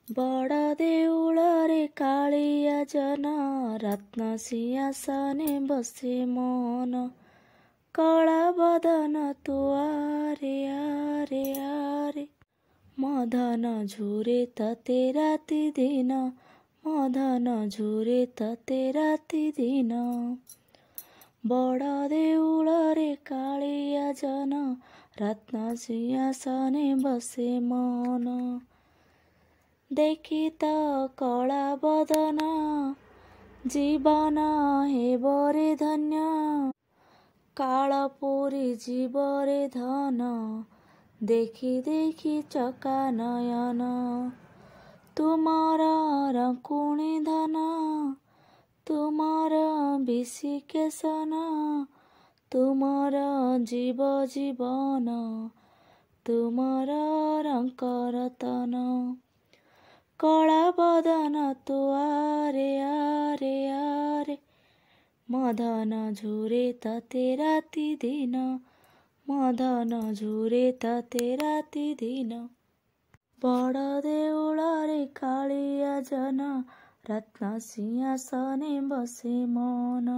बड़ देउलरे कालिया जन रत्न सिंहासने बसे मन कला बदन तुआरे आरे आरे मदन झुरे तते राति दिन मदन झुरे तते राति दिन बड़ देउलरे कालिया जन रत्न सिंहासने बसे मन देखी त कला बदन जीवन हेबरे धन्य कालपुरी जीवरे धन देखी देखी चका नयन तुमर रकुणी धन तुमर विषिकेशन तुमर जीव जीवन तुमर रंकरतन कला बदन तुआरे आरे आरे मदन झुरे तते राति दिन मदन झुरे तते राति दिन बड़ देउलरे कालिया जन रत्न सिंहासने बसे मन।